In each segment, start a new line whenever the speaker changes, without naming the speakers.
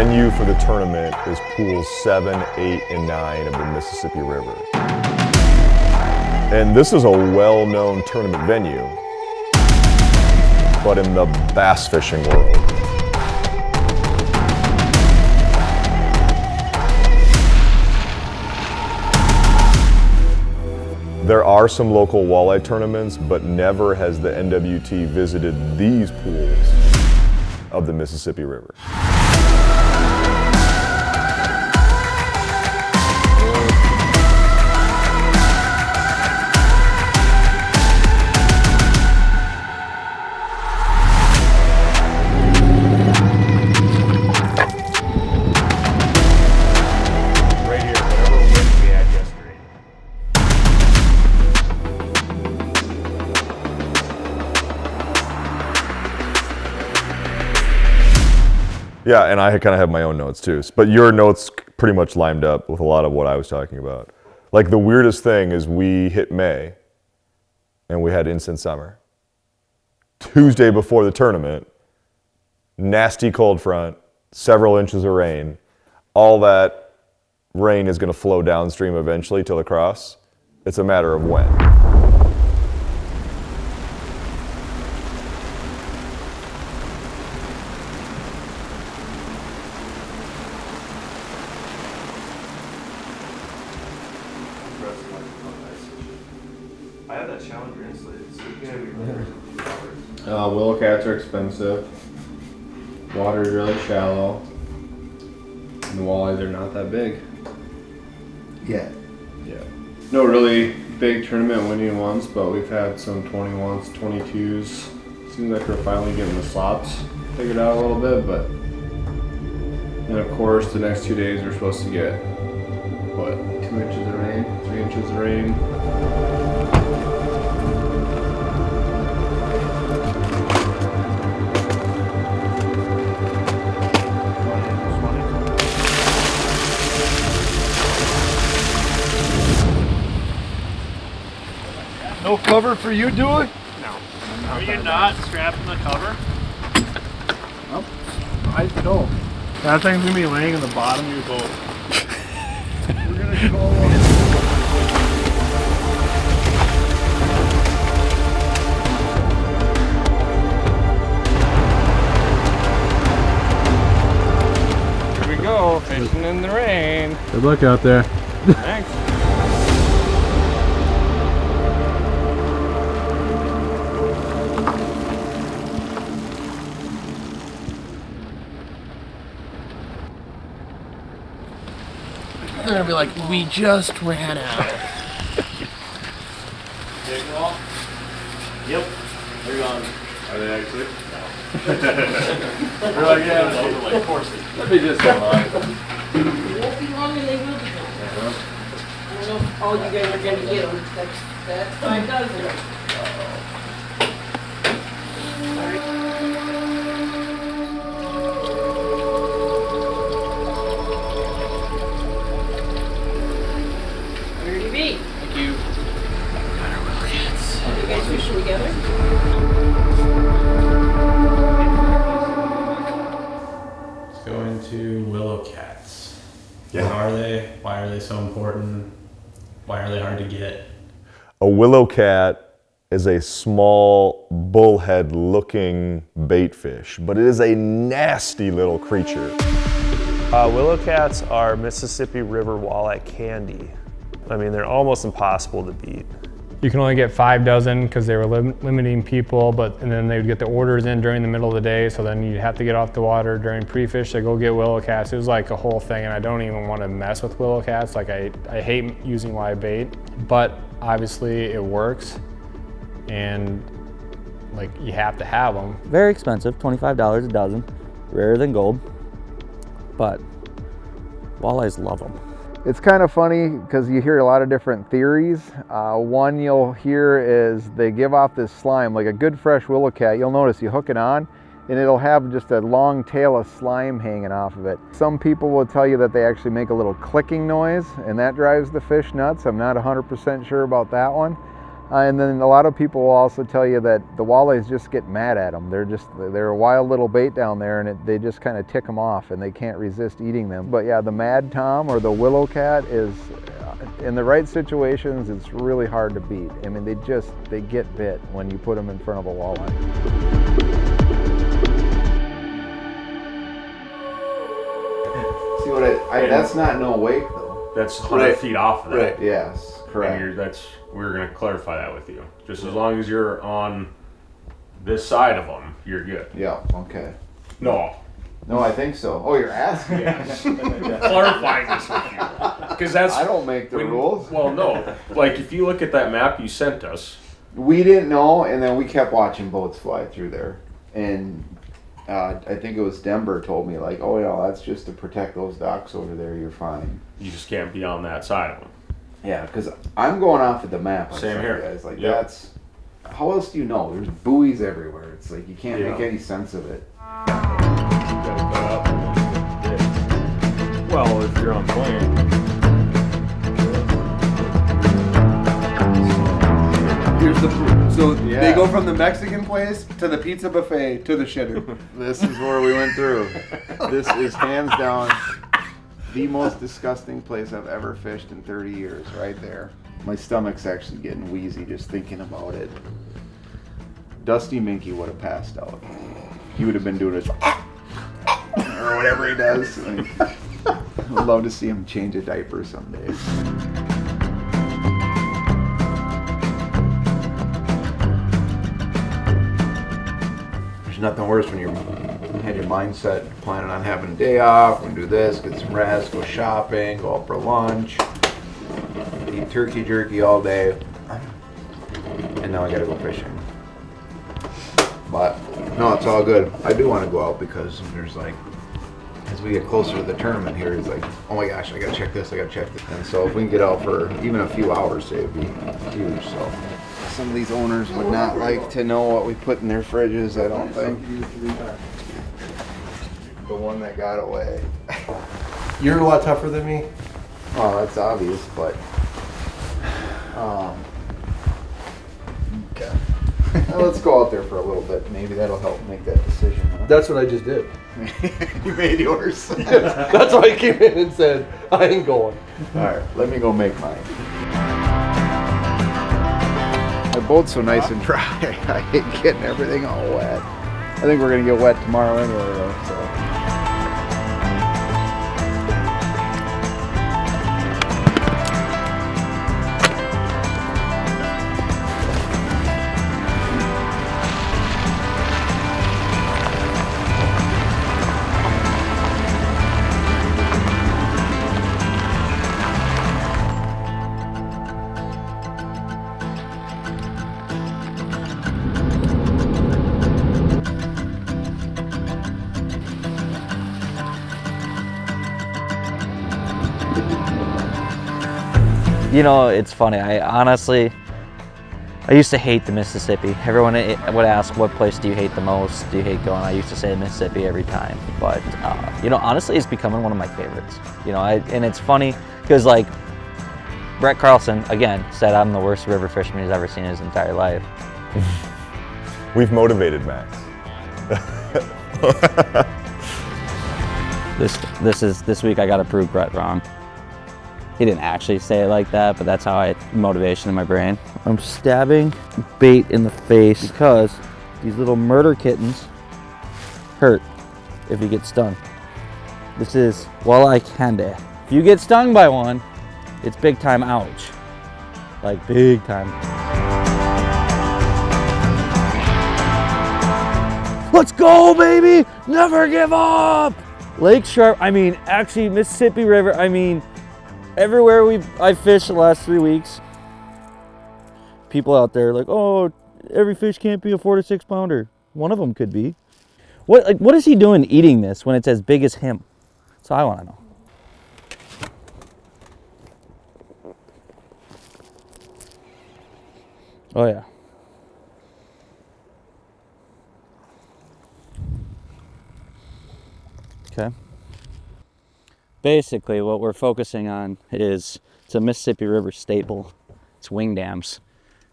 venue for the tournament is pools 7, 8, and 9 of the Mississippi River. And this is a well-known tournament venue, but in the bass fishing world. There are some local walleye tournaments, but never has the NWT visited these pools of the Mississippi River. Yeah, and I kind of have my own notes too, but your notes pretty much lined up with a lot of what I was talking about. Like the weirdest thing is we hit May and we had instant summer. Tuesday before the tournament, nasty cold front, several inches of rain. All that rain is going to flow downstream eventually to the Crosse. It's a matter of when.
I have that Challenger insulated, so you can have your
Willowcats are expensive. Water is really shallow. And the walleyes are not that big.
Yeah.
Yeah. No really big tournament winning ones, but we've had some 21s, 22s. Seems like we're finally getting the slots figured out a little bit, but and of course the next 2 days we're supposed to get what, 2 inches of rain, 3 inches of rain.
No cover for you, do it?
No. Are you not strapping the cover?
Oh, I don't.
That thing's gonna be laying in the bottom of your boat.
We're gonna go.
Here we go, fishing in the rain.
Good luck out there.
Thanks.
They're gonna be like, we just ran out.
Big wall? Yep. They're gone.
Are they actually?
They're like, yeah, it's over like horses.
Let me just come on.
It won't be long and they will be gone. I don't know if all you guys are gonna get them. That's 5 dozen. Where do you be?
Thank you.
You guys fishing together?
Let's go into Willowcats.
Yeah.
What are they? Why are they so important? Why are they hard to get?
A Willowcat is a small bullhead looking bait fish, but it is a nasty little creature.
Willowcats are Mississippi River walleye candy. I mean, they're almost impossible to beat. You can only get 5 dozen because they were limiting people, and then they would get the orders in during the middle of the day, so then you'd have to get off the water during pre-fish to go get Willowcats. It was like a whole thing, and I don't even want to mess with Willowcats. Like, I hate using live bait, but obviously it works, and like, you have to have them.
Very expensive, $25 a dozen, rarer than gold, but walleyes love them.
It's kind of funny because you hear a lot of different theories. One you'll hear is they give off this slime, like a good fresh Willowcat. You'll notice you hook it on and it'll have just a long tail of slime hanging off of it. Some people will tell you that they actually make a little clicking noise and that drives the fish nuts. I'm not 100% sure about that one. And then a lot of people will also tell you that the walleyes just get mad at them. They're a wild little bait down there, and they just kind of tick them off, and they can't resist eating them. But yeah, the mad tom or the willowcat is, in the right situations, it's really hard to beat. I mean, they get bit when you put them in front of a walleye. See what that's not no wake though.
That's 100 feet off of that.
Right. Yes, correct.
And we're going to clarify that with you. Just as long as you're on this side of them, you're good.
Yeah, okay.
No.
No, I think so. Oh, you're asking?
Yes. Clarifying this with you. Because
I don't make the rules.
Well, no. Like, if you look at that map you sent us.
We didn't know, and then we kept watching boats fly through there. And I think it was Denver told me, like, oh, yeah, that's just to protect those docks over there. You're fine.
You just can't be on that side of them.
Yeah, because I'm going off of the map.
Same here.
Guys. Like, that's... How else do you know? There's buoys everywhere. It's like you can't make any sense of it.
Well, if you're on plane.
Here's the they go from the Mexican place to the pizza buffet to the shitter.
This is where we went through. This is hands down the most disgusting place I've ever fished in 30 years, right there. My stomach's actually getting wheezy just thinking about it. Dusty Minky would have passed out. He would have been doing this or whatever he does. I'd love to see him change a diaper someday. There's nothing worse when you had your mindset planning on having a day off, we're gonna do this, get some rest, go shopping, go out for lunch, eat turkey jerky all day, and now I gotta go fishing. But no, it's all good. I do want to go out because there's like, as we get closer to the tournament here, it's like, oh my gosh, I gotta check this, I gotta check this. And so if we can get out for even a few hours, it'd be huge. So some of these owners would not like to know what we put in their fridges, I don't think. The one that got away.
You're a lot tougher than me.
Oh, that's obvious, but okay. Let's go out there for a little bit. Maybe that'll help make that decision. Huh?
That's what I just did.
You made yours.
Yes, that's why I came in and said, I ain't going.
All right, let me go make mine. My boat's so nice and dry. I hate getting everything all wet. I think we're gonna get wet tomorrow anyway, though. So.
You know, it's funny. I used to hate the Mississippi. Everyone would ask, what place do you hate the most? Do you hate going? I used to say Mississippi every time. But, you know, honestly, it's becoming one of my favorites. You know, and it's funny because, like, Brett Carlson, again, said I'm the worst river fisherman he's ever seen in his entire life.
We've motivated Max.
This week I got to prove Brett wrong. He didn't actually say it like that, but that's how I had motivation in my brain. I'm stabbing bait in the face because these little murder kittens hurt if you get stung. This is walleye candy. If you get stung by one, it's big time ouch. Like big time. Let's go, baby! Never give up! Lake Sharp, I mean, actually Mississippi River, I mean, everywhere I fished the last 3 weeks, people out there are like, oh, every fish can't be a 4 to 6 pounder. One of them could be. What is he doing eating this when it's as big as him? That's all I want to know. Oh yeah. Okay. Basically, what we're focusing on is it's a Mississippi River staple. It's wing dams.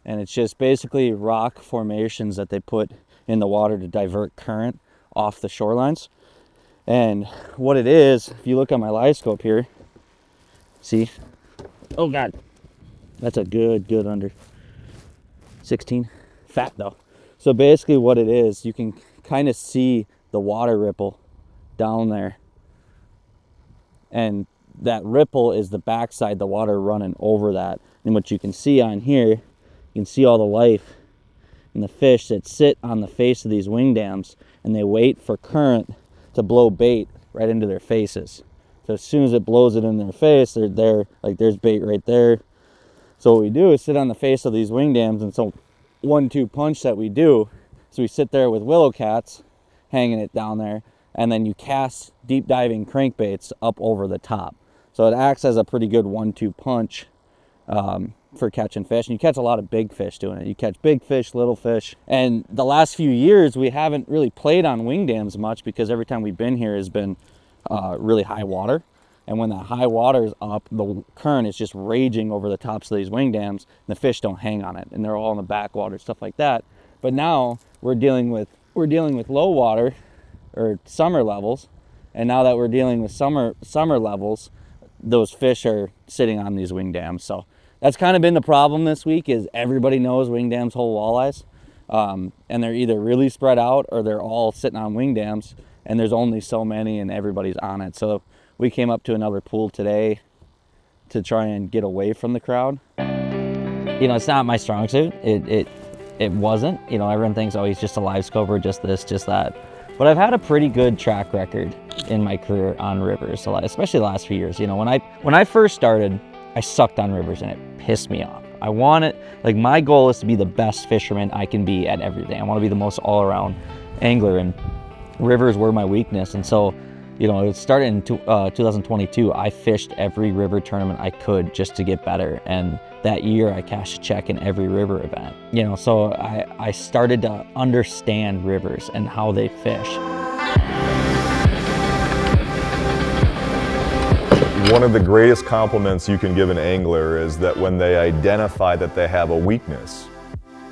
And it's just basically rock formations that they put in the water to divert current off the shorelines. And what it is, if you look on my live scope here, see? Oh God, that's a good under 16, fat though. So basically what it is, you can kind of see the water ripple down there. And that ripple is the backside, the water running over that. And what you can see on here, you can see all the life in the fish that sit on the face of these wing dams, and they wait for current to blow bait right into their faces. So as soon as it blows it in their face, they're there, like there's bait right there. So what we do is sit on the face of these wing dams, and so 1-2 punch that we do, so we sit there with Willowcats hanging it down there, and then you cast deep diving crankbaits up over the top. So it acts as a pretty good 1-2 punch for catching fish. And you catch a lot of big fish doing it. You catch big fish, little fish. And the last few years, we haven't really played on wing dams much because every time we've been here has been really high water. And when that high water is up, the current is just raging over the tops of these wing dams, and the fish don't hang on it, and they're all in the backwater, stuff like that. But now we're dealing with low water or summer levels, and now that we're dealing with summer levels, those fish are sitting on these wing dams. So that's kind of been the problem this week, is everybody knows wing dams hold walleyes, and they're either really spread out or they're all sitting on wing dams, and there's only so many and everybody's on it. So we came up to another pool today to try and get away from the crowd. You know, it's not my strong suit. It wasn't. You know, everyone thinks, oh, he's just a live scoper, just this, just that. But I've had a pretty good track record in my career on rivers, especially the last few years. You know, when I first started, I sucked on rivers and it pissed me off. I wanted, like, my goal is to be the best fisherman I can be at everything. I want to be the most all-around angler, and rivers were my weakness. And so, you know, it started in 2022. I fished every river tournament I could just to get better. And that year I cashed a check in every river event. You know, so I started to understand rivers and how they fish.
One of the greatest compliments you can give an angler is that when they identify that they have a weakness,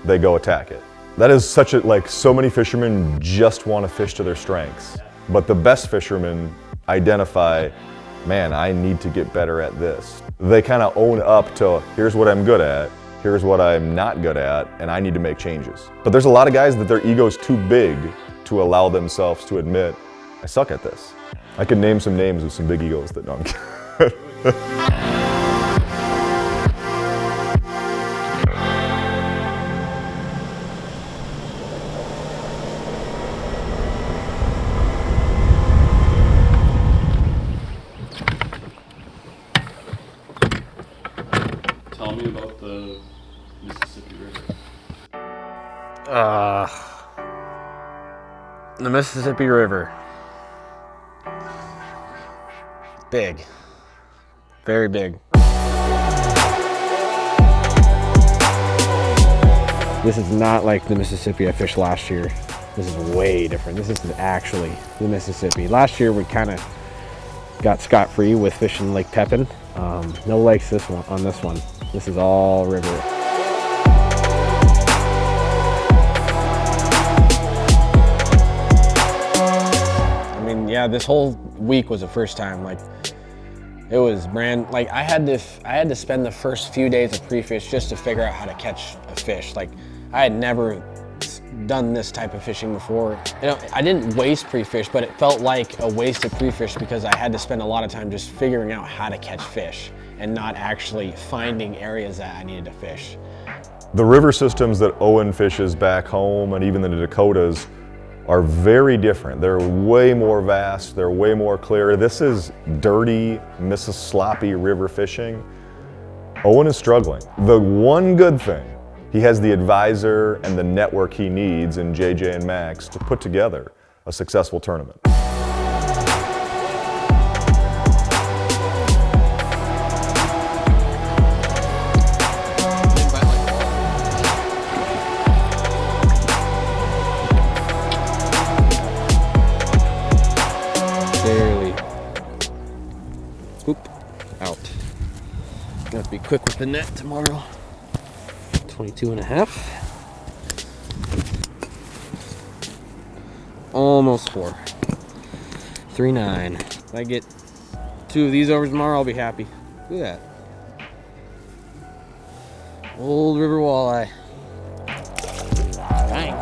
they go attack it. That is such a, like, so many fishermen just want to fish to their strengths. But the best fishermen identify, man, I need to get better at this. They kind of own up to, here's what I'm good at, here's what I'm not good at, and I need to make changes. But there's a lot of guys that their ego's too big to allow themselves to admit, I suck at this. I could name some names with some big egos that don't.
Tell me about the Mississippi River.
The Mississippi River. Big. Very big. This is not like the Mississippi I fished last year. This is way different. This is actually the Mississippi. Last year we kind of got scot-free with fishing Lake Pepin. No lakes on this one. This is all river. I mean, yeah, this whole week was the first time. Like, it was like I had to spend the first few days of pre-fish just to figure out how to catch a fish. Like, I had never done this type of fishing before. You know, I didn't waste pre-fish, but it felt like a wasted pre-fish because I had to spend a lot of time just figuring out how to catch fish and not actually finding areas that I needed to fish.
The river systems that Owen fishes back home and even the Dakotas are very different. They're way more vast, they're way more clear. This is dirty, sloppy river fishing. Owen is struggling. The one good thing, he has the advisor and the network he needs in JJ and Max to put together a successful tournament.
Barely. Oop, out. Gonna have to be quick with the net tomorrow. 22.5. Almost 4. 3.9. If I get 2 of these over tomorrow, I'll be happy. Look at that. Old river walleye. Dang.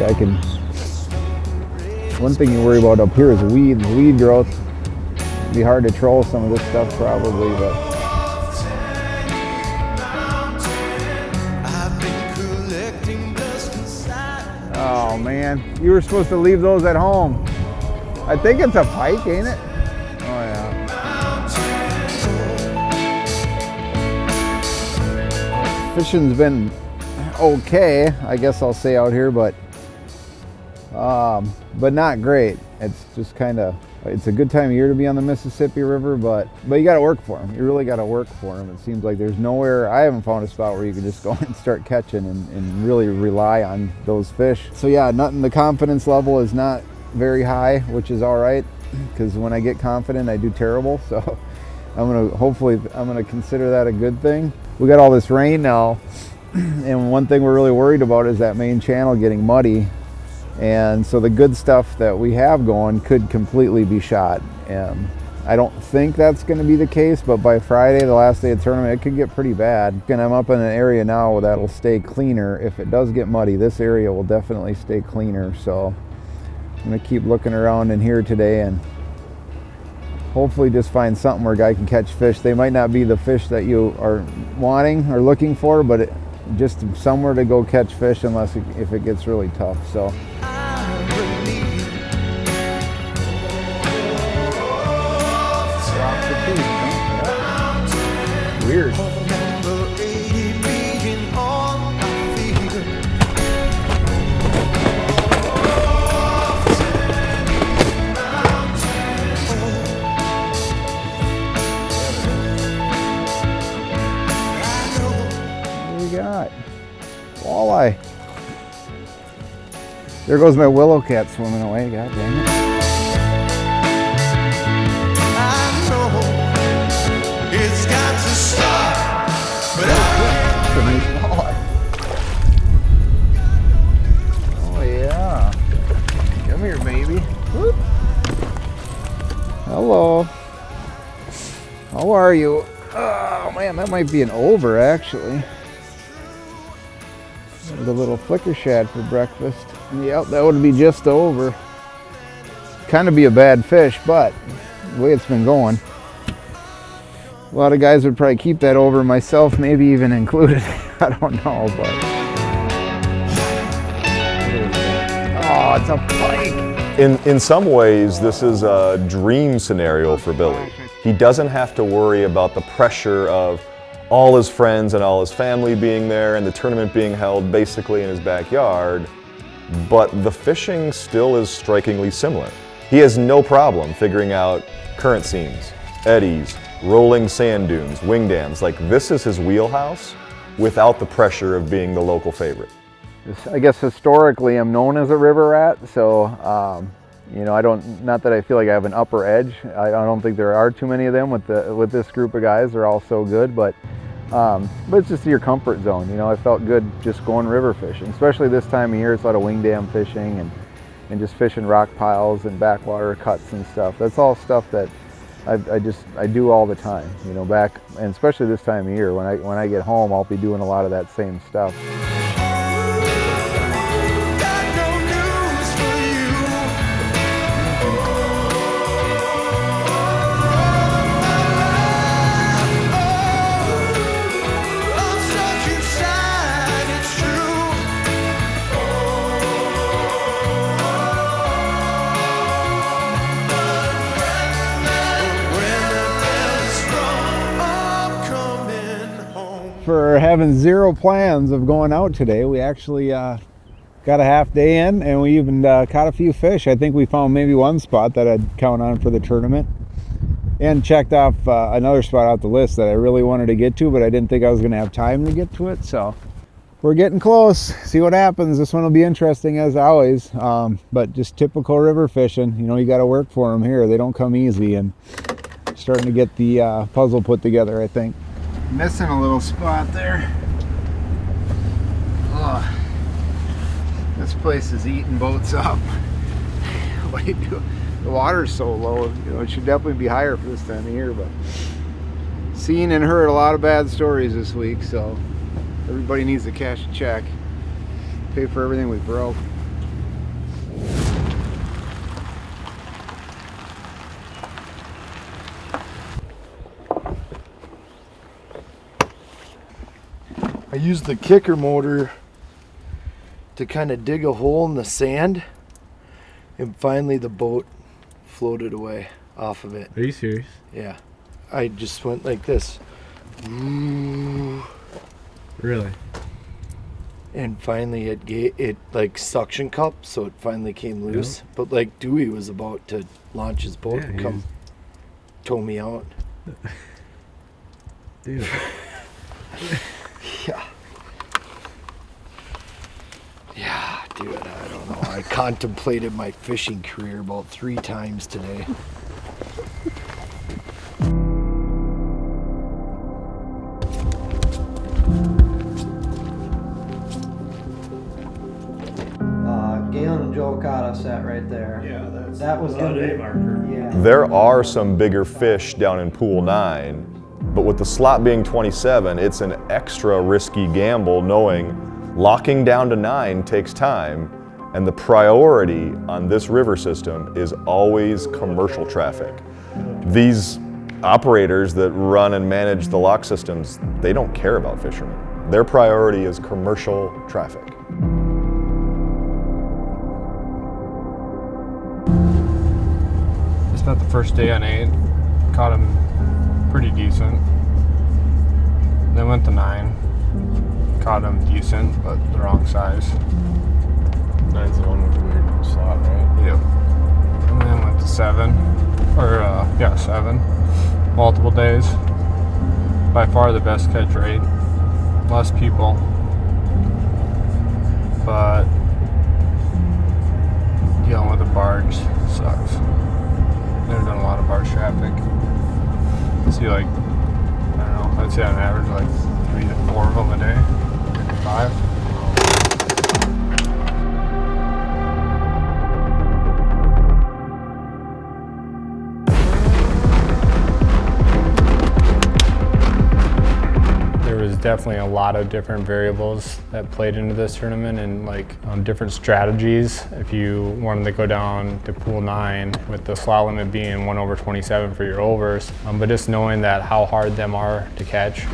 I can. One thing you worry about up here is weed growth. It'd be hard to troll some of this stuff probably, but. Oh man, you were supposed to leave those at home. I think it's a pike, ain't it? Oh yeah. Fishing's been okay, I guess I'll say out here, but not great. It's just kind of, it's a good time of year to be on the Mississippi River, but you got to work for them. You really got to work for them. It seems like there's nowhere, I haven't found a spot where you can just go and start catching and really rely on those fish. So yeah, the confidence level is not very high, which is all right, because when I get confident, I do terrible. So I'm gonna consider that a good thing. We got all this rain now, and one thing we're really worried about is that main channel getting muddy. And so the good stuff that we have going could completely be shot. And I don't think that's going to be the case, but by Friday, the last day of the tournament, it could get pretty bad. And I'm up in an area now where that'll stay cleaner. If it does get muddy, this area will definitely stay cleaner. So I'm going to keep looking around in here today and hopefully just find something where a guy can catch fish. They might not be the fish that you are wanting or looking for, but just somewhere to go catch fish if it gets really tough. So. Weird. What do we got? Walleye. There goes my Willowcat swimming away. God dang it.
It's got to stop, but
That's a nice walleye. Oh yeah. Come here, baby. Whoop. Hello. How are you? Oh man, that might be an over actually. The little flicker shad for breakfast. Yep, that would be just over. Kind of be a bad fish, but the way it's been going. A lot of guys would probably keep that over, myself maybe even included. I don't know, but. Oh, it's a pike.
In some ways, this is a dream scenario for Billy. He doesn't have to worry about the pressure of all his friends and all his family being there and the tournament being held basically in his backyard, but the fishing still is strikingly similar. He has no problem figuring out current scenes, eddies, rolling sand dunes, wing dams. Like, this is his wheelhouse without the pressure of being the local favorite.
I guess historically I'm known as a river rat, so you know, not that I feel like I have an upper edge. I don't think there are too many of them with this group of guys. They're all so good, but it's just your comfort zone. You know, I felt good just going river fishing, especially this time of year. It's a lot of wing dam fishing and just fishing rock piles and backwater cuts and stuff. That's all stuff that I do all the time, you know, and especially this time of year. When I get home, I'll be doing a lot of that same stuff. For having zero plans of going out today, we actually got a half day in, and we even caught a few fish. I think we found maybe one spot that I'd count on for the tournament. And checked off another spot off the list that I really wanted to get to, but I didn't think I was gonna have time to get to it, so we're getting close. See what happens. This one will be interesting as always, but just typical river fishing. You know, you gotta work for them here. They don't come easy, and starting to get the puzzle put together, I think. Missing a little spot there. Ugh. This place is eating boats up. What do you do? The water's so low, you know, it should definitely be higher for this time of year, but seen and heard a lot of bad stories this week, so everybody needs to cash a check, pay for everything we broke.
I used the kicker motor to kind of dig a hole in the sand, and finally the boat floated away off of it.
Are you serious?
Yeah. I just went like this.
Really?
And finally it like suction cup, so it finally came loose.
Yep.
But like Dewey was about to launch his boat and come tow me out.
Dude.
Yeah. Yeah, dude, I don't know. I contemplated my fishing career about 3 times today.
Galen and Joe Cotta sat right there.
Yeah, that's
that was gonna be
marker.
Yeah.
There are some bigger fish down in pool 9, but with the slot being 27, it's an extra risky gamble knowing locking down to 9 takes time, and the priority on this river system is always commercial traffic. These operators that run and manage the lock systems, they don't care about fishermen. Their priority is commercial traffic.
I spent the first day on 8, caught him pretty decent. Then went to 9, caught him decent, but the wrong size.
9's the one with the weird slot, right?
Yep. And then went to 7, 7, multiple days. By far the best catch rate, less people, but dealing with a barge sucks. Never done a lot of barge traffic. See, like, I don't know, I'd say on average like 3 to 4 of them a day, maybe 5. There was definitely a lot of different variables that played into this tournament, and like different strategies. If you wanted to go down to pool 9 with the slot limit being 1/27 for your overs, but just knowing that how hard them are to catch.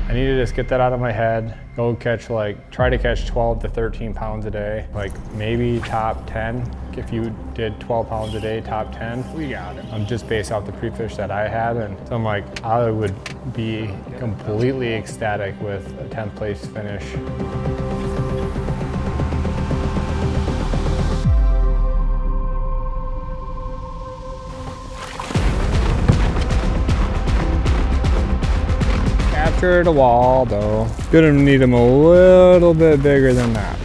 I need to just get that out of my head, go catch try to catch 12 to 13 pounds a day, like maybe top 10. If you did 12 pounds a day, top 10, we got it. Just based off the pre-fish that I had, and so I'm like, I would be completely ecstatic with a 10th place finish. Captured a wall though. Gonna need them a little bit bigger than that.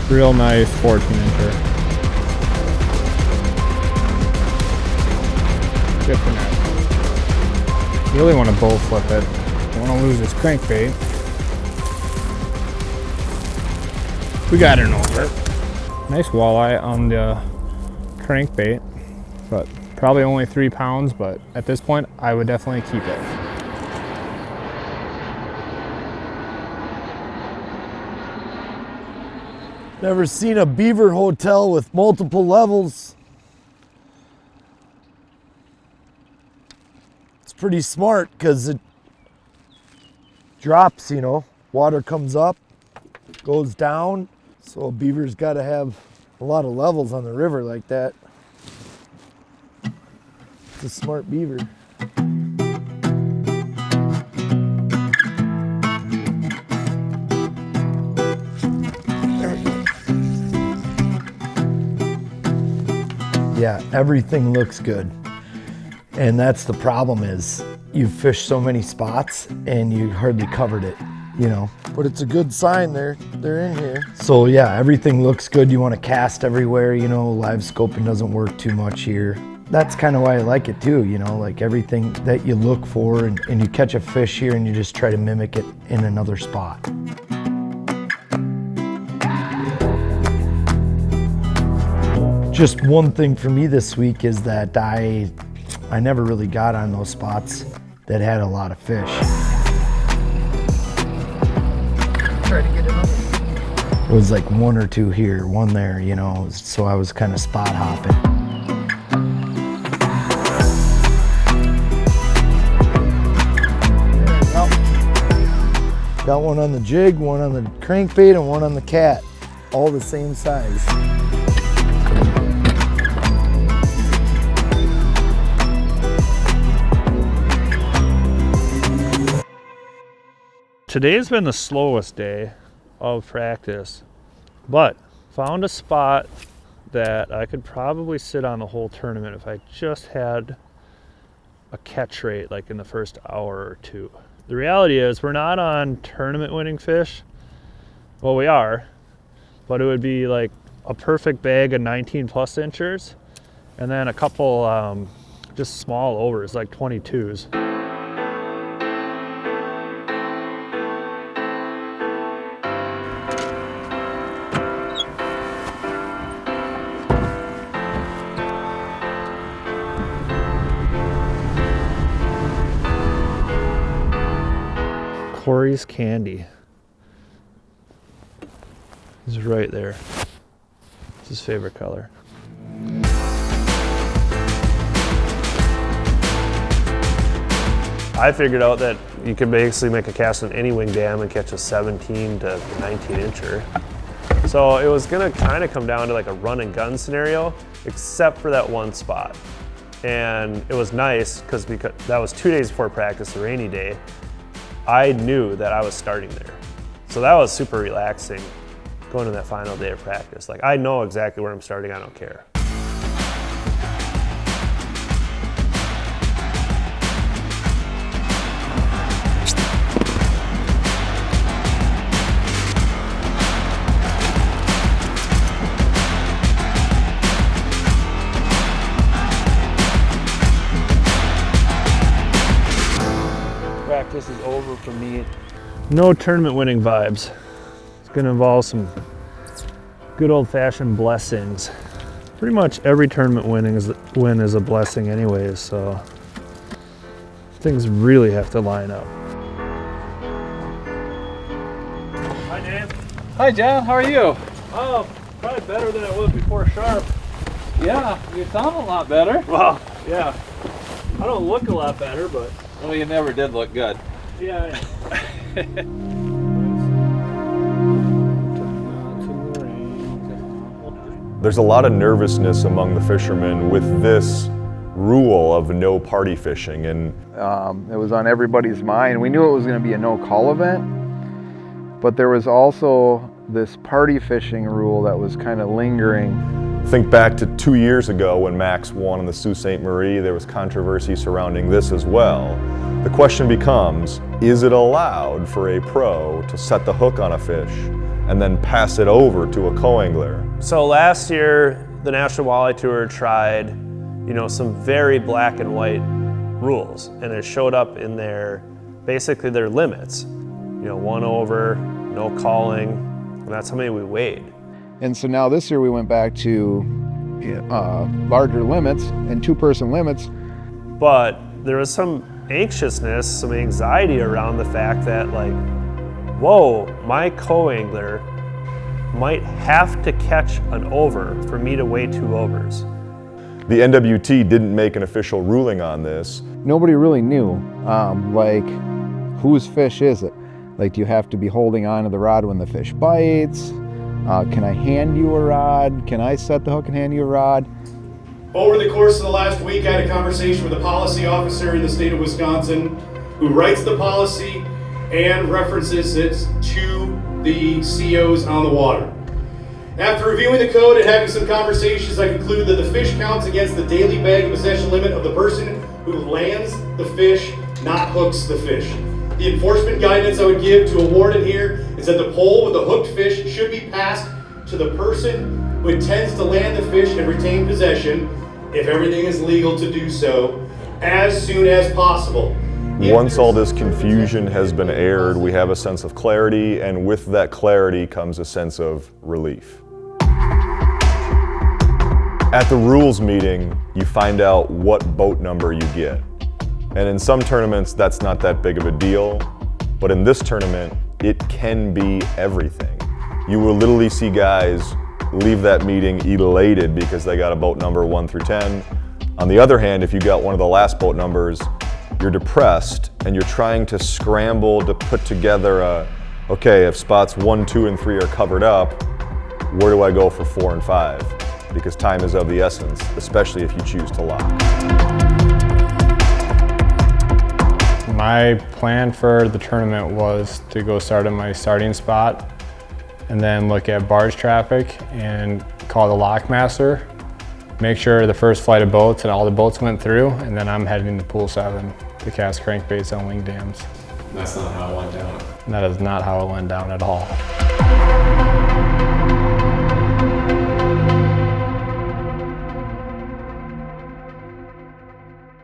Real nice 14-incher. Tipping it. You really want to bow flip it. Don't want to lose this crankbait. We got an over. Nice walleye on the crankbait, but probably only 3 pounds, but at this point I would definitely keep it.
Never seen a beaver hotel with multiple levels. It's pretty smart because it drops, you know. Water comes up, goes down. So a beaver's got to have a lot of levels on the river like that. It's a smart beaver. Yeah, everything looks good. And that's the problem is you fish so many spots and you hardly covered it, you know. But it's a good sign they're in here. So yeah, everything looks good. You want to cast everywhere, you know, live scoping doesn't work too much here. That's kind of why I like it too, you know, like everything that you look for and you catch a fish here and you just try to mimic it in another spot. Just one thing for me this week is that I never really got on those spots that had a lot of fish. Try to get it. It was like one or two here, one there, you know, so I was kind of spot hopping. Got one on the jig, one on the crankbait, and one on the cat, all the same size.
Today's been the slowest day of practice, but found a spot that I could probably sit on the whole tournament if I just had a catch rate like in the first hour or two. The reality is we're not on tournament winning fish. Well, we are, but it would be like a perfect bag of 19 plus inchers and then a couple just small overs like 22s. Corey's Candy is right there. It's his favorite color. I figured out that you could basically make a cast on any wing dam and catch a 17 to 19 incher. So it was gonna kind of come down to like a run and gun scenario, except for that one spot. And it was nice because that was 2 days before practice, a rainy day. I knew that I was starting there. So that was super relaxing going to that final day of practice. Like I know exactly where I'm starting, I don't care. Practice is over for me. No tournament winning vibes. It's gonna involve some good old fashioned blessings. Pretty much every tournament win is a blessing anyways, so things really have to line up. Hi Dan.
Hi John, how are you?
Oh, probably better than I was before sharp.
Yeah, you sound a lot better.
Well, yeah. I don't look a lot better, but
well, you never did look good.
yeah.
There's a lot of nervousness among the fishermen with this rule of no party fishing, and
it was on everybody's mind. We knew it was going to be a no-call event, but there was also this party fishing rule that was kind of lingering.
Think back to 2 years ago when Max won on the Sault Ste. Marie. There was controversy surrounding this as well. The question becomes, is it allowed for a pro to set the hook on a fish and then pass it over to a co-angler?
So last year, the National Walleye Tour tried, you know, some very black and white rules, and it showed up in basically their limits. You know, 1 over, no calling, and that's how many we weighed.
And so now this year we went back to larger limits and 2-person limits.
But there was some anxiousness, some anxiety around the fact that like, whoa, my co-angler might have to catch an over for me to weigh 2 overs.
The NWT didn't make an official ruling on this.
Nobody really knew, like, whose fish is it? Like, do you have to be holding on to the rod when the fish bites? Can I hand you a rod? Can I set the hook and hand you a rod?
Over the course of the last week, I had a conversation with a policy officer in the state of Wisconsin who writes the policy and references it to the COs on the water. After reviewing the code and having some conversations, I conclude that the fish counts against the daily bag possession limit of the person who lands the fish, not hooks the fish. The enforcement guidance I would give to a warden here is that the pole with the hooked fish should be passed to the person who intends to land the fish and retain possession, if everything is legal to do so, as soon as possible.
Once all this confusion has been aired, we have a sense of clarity, and with that clarity comes a sense of relief. At the rules meeting, you find out what boat number you get. And in some tournaments, that's not that big of a deal. But in this tournament, it can be everything. You will literally see guys leave that meeting elated because they got a boat number 1 through 10. On the other hand, if you got one of the last boat numbers, you're depressed and you're trying to scramble to put together okay, if spots 1, 2, and 3 are covered up, where do I go for 4 and 5? Because time is of the essence, especially if you choose to lock.
My plan for the tournament was to go start at my starting spot and then look at barge traffic and call the lock master, make sure the first flight of boats and all the boats went through, and then I'm heading to pool 7 to cast crankbaits on wing dams.
That's not how it went down.
And that is not how it went down at all.